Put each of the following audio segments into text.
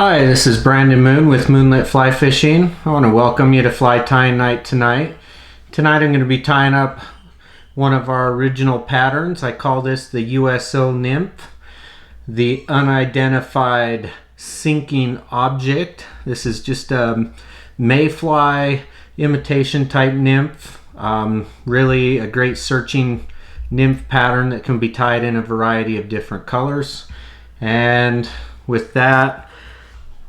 Hi, this is Brandon Moon with Moonlit Fly Fishing. I want to welcome you to Fly Tying Night tonight. Tonight I'm going to be tying up one of our original patterns. I call this the Uso Nymph, the unidentified sinking object. This is just a mayfly imitation type nymph. Really a great searching nymph pattern that can be tied in a variety of different colors. And with that,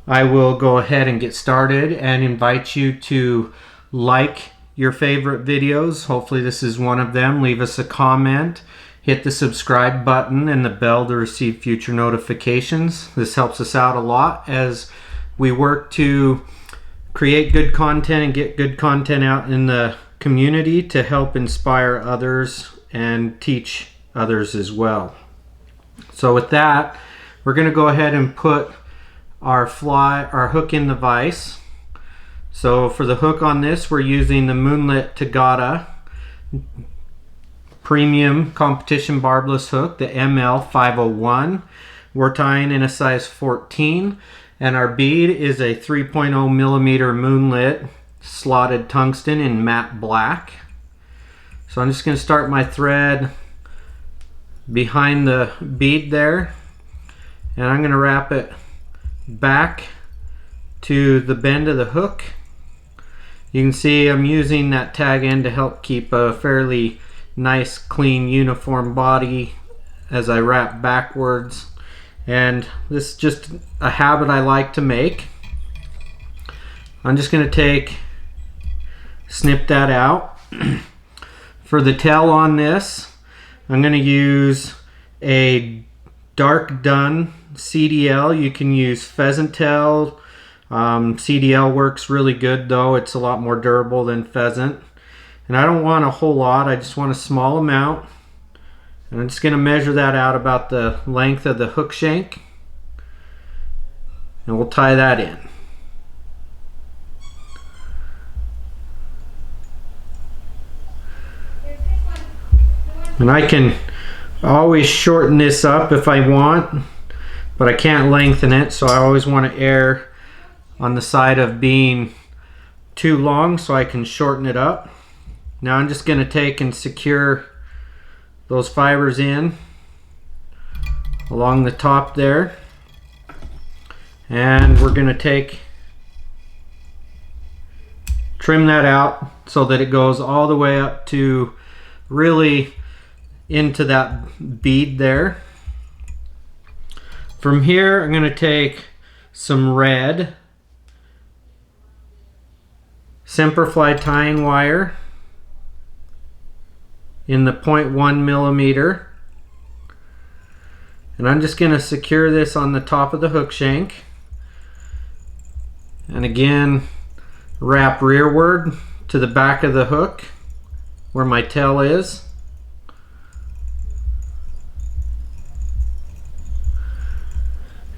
I will go ahead and get started and invite you to like your favorite videos. Hopefully this is one of them. Leave us a comment. Hit the subscribe button and the bell to receive future notifications. This helps us out a lot as we work to create good content and get good content out in the community to help inspire others and teach others as well. So with that, we're going to go ahead and put our hook in the vise. So for the hook on this, we're using the Moonlit Tagata premium competition barbless hook, the ML501. We're tying in a size 14, and our bead is a 3.0 millimeter Moonlit Slotted Tungsten in matte black. So I'm just going to start my thread behind the bead there, and I'm going to wrap it back to the bend of the hook. You can see I'm using that tag end to help keep a fairly nice, clean, uniform body as I wrap backwards. And this is just a habit I like to make. I'm just going to snip that out. For the tail on this, I'm going to use a dark dun CDL. You can use pheasant tail. CDL works really good though. It's a lot more durable than pheasant. And I don't want a whole lot. I just want a small amount. And I'm just going to measure that out about the length of the hook shank. And we'll tie that in. And I can always shorten this up if I want, but I can't lengthen it, so I always want to err on the side of being too long so I can shorten it up. Now I'm just going to take and secure those fibers in along the top there, and we're going to trim that out so that it goes all the way up to really into that bead there. From here I'm going to take some red Semperfli tying wire in the 0.1 millimeter, and I'm just going to secure this on the top of the hook shank, and again wrap rearward to the back of the hook where my tail is.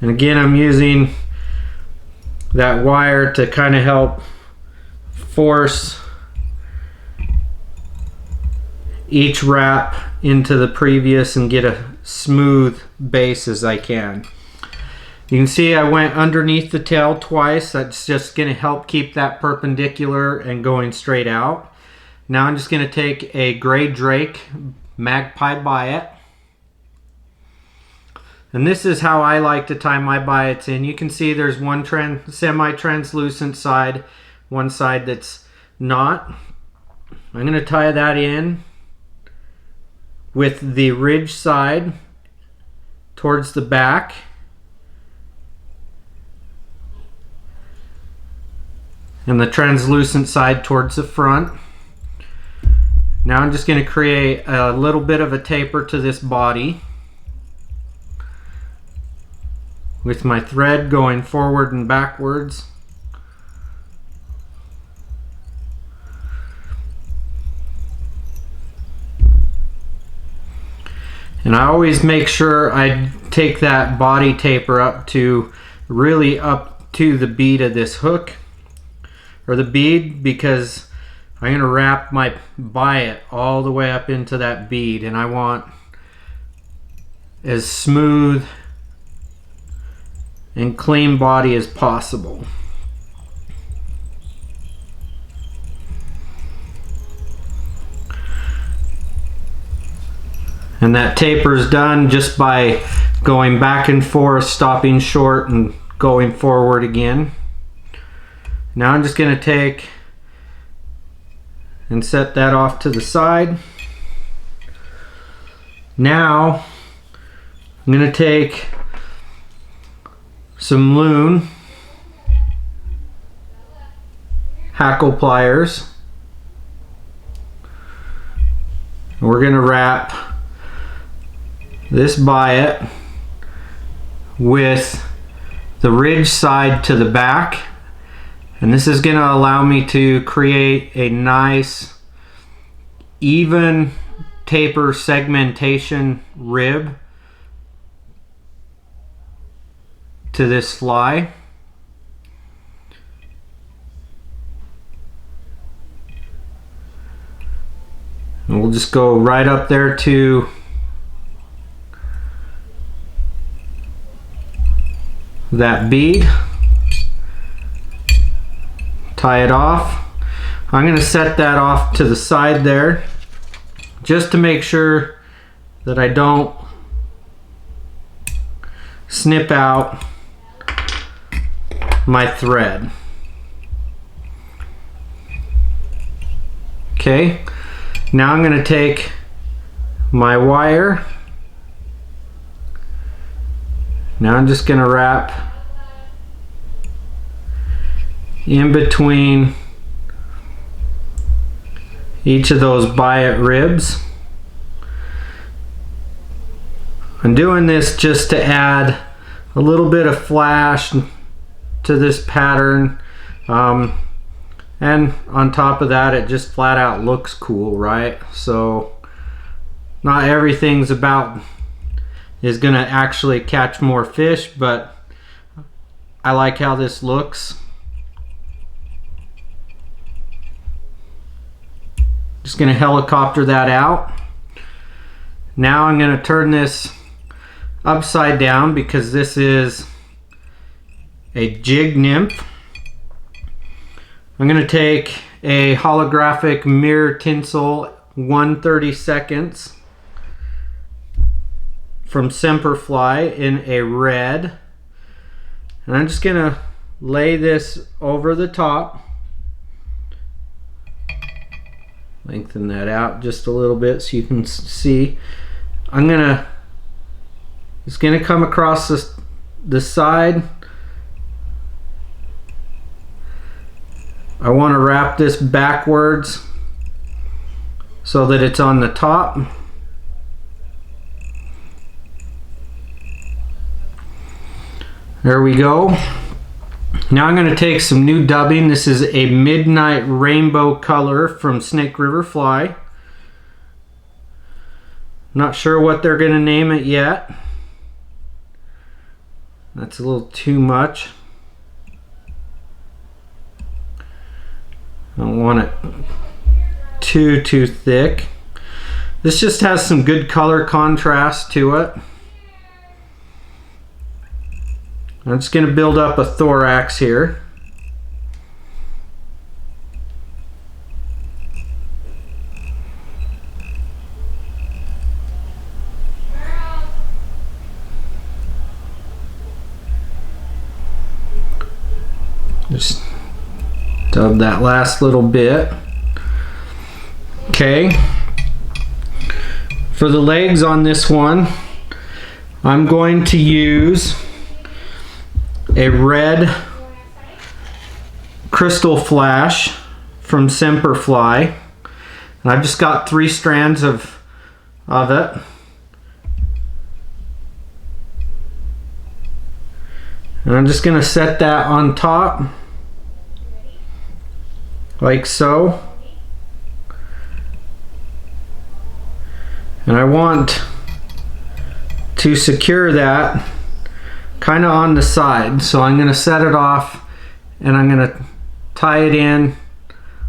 And again, I'm using that wire to kind of help force each wrap into the previous and get a smooth base as I can. You can see I went underneath the tail twice. That's just going to help keep that perpendicular and going straight out. Now I'm just going to take a gray Drake Magpie Biot. And this is how I like to tie my biots in. You can see there's one semi-translucent side, one side that's not. I'm going to tie that in with the ridge side towards the back. And the translucent side towards the front. Now I'm just going to create a little bit of a taper to this body, with my thread going forward and backwards. And I always make sure I take that body taper up to really up to the bead of this hook or the bead, because I'm going to wrap my biot all the way up into that bead, and I want as smooth and clean body as possible. And that taper is done just by going back and forth, stopping short and going forward again. Now I'm just going to take and set that off to the side. Now I'm going to take some loon hackle pliers. And we're going to wrap this biot with the ridge side to the back, and this is going to allow me to create a nice even taper segmentation rib to this fly. And we'll just go right up there to that bead, tie it off. I'm going to set that off to the side there just to make sure that I don't snip out my thread. Okay, now I'm going to take my wire. Now I'm just going to wrap in between each of those biot ribs. I'm doing this just to add a little bit of flash to this pattern, and on top of that it just flat out looks cool, right? So not everything's is gonna actually catch more fish, but I like how this looks. Just gonna helicopter that out. Now I'm gonna turn this upside down because this is a jig nymph. I'm gonna take a holographic mirror tinsel 1/32 from Semperfli in a red, and I'm just gonna lay this over the top, lengthen that out just a little bit so you can see. It's gonna come across the side. I want to wrap this backwards so that it's on the top. There we go. Now I'm going to take some new dubbing. This is a midnight rainbow color from Snake River Fly. Not sure what they're going to name it yet. That's a little too much. I don't want it too thick. This just has some good color contrast to it. I'm just going to build up a thorax here. Just dub that last little bit. Okay. For the legs on this one, I'm going to use a red crystal flash from Semperfli, and I've just got 3 strands of it. And I'm just going to set that on top like so. And I want to secure that kind of on the side, so I'm going to set it off and I'm going to tie it in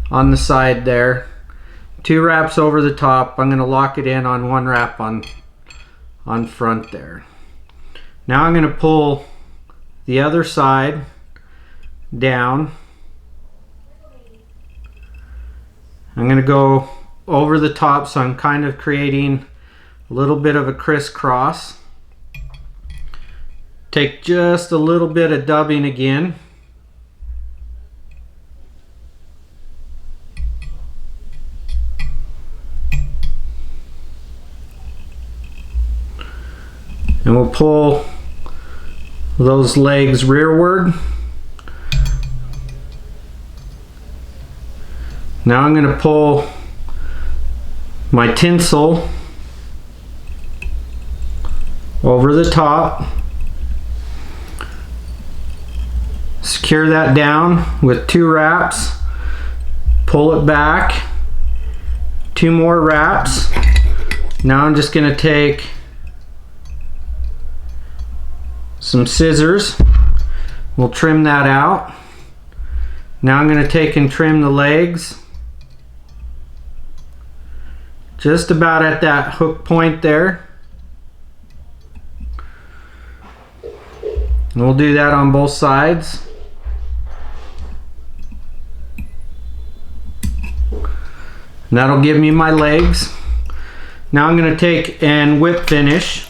on the side there. 2 wraps over the top. I'm going to lock it in on 1 wrap on front there. Now I'm going to pull the other side down. I'm going to go over the top, so I'm kind of creating a little bit of a crisscross. Take just a little bit of dubbing again. And we'll pull those legs rearward. Now I'm going to pull my tinsel over the top. Secure that down with 2 wraps. Pull it back. 2 more wraps. Now I'm just going to take some scissors. We'll trim that out. Now I'm going to take and trim the legs just about at that hook point there. And we'll do that on both sides. And that'll give me my legs. Now I'm going to take and whip finish.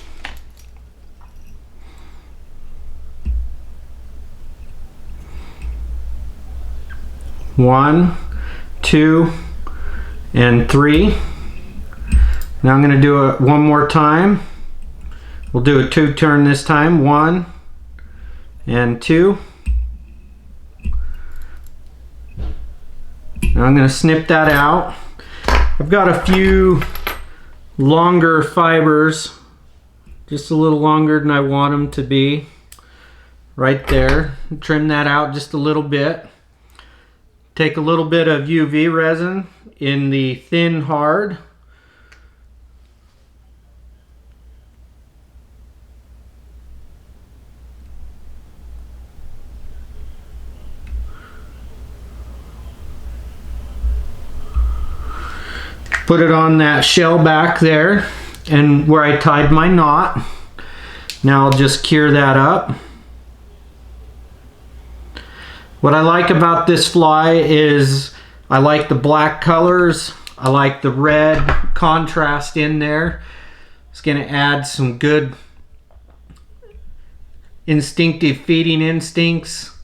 One, 2, and 3. Now I'm going to do it one more time. We'll do a 2 turn this time. 1 and 2. Now I'm going to snip that out. I've got a few longer fibers, just a little longer than I want them to be. Right there. Trim that out just a little bit. Take a little bit of UV resin in the thin hard. Put it on that shell back there and where I tied my knot. Now I'll just cure that up. What I like about this fly is I like the black colors. I like the red contrast in there. It's going to add some good instinctive feeding instincts.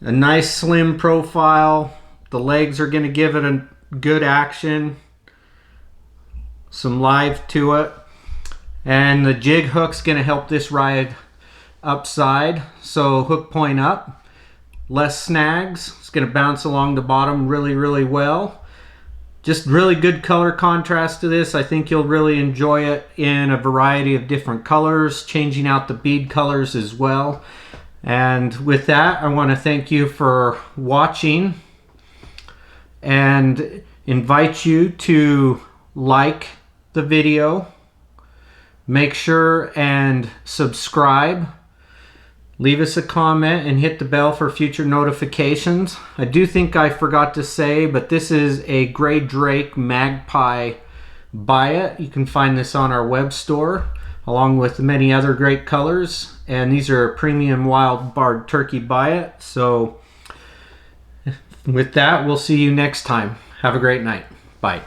A nice slim profile. The legs are going to give it a good action. Some live to it. And the jig hook's going to help this ride upside. So hook point up. Less snags. It's going to bounce along the bottom really well. Just really good color contrast to this. I think you'll really enjoy it in a variety of different colors, changing out the bead colors as well. And with that, I want to thank you for watching and invite you to like the video. Make sure and subscribe. Leave us a comment and hit the bell for future notifications. I do think I forgot to say, but this is a gray Drake Magpie Biot. You can find this on our web store, along with many other great colors. And these are a premium wild barred turkey Biot. So with that, we'll see you next time. Have a great night. Bye.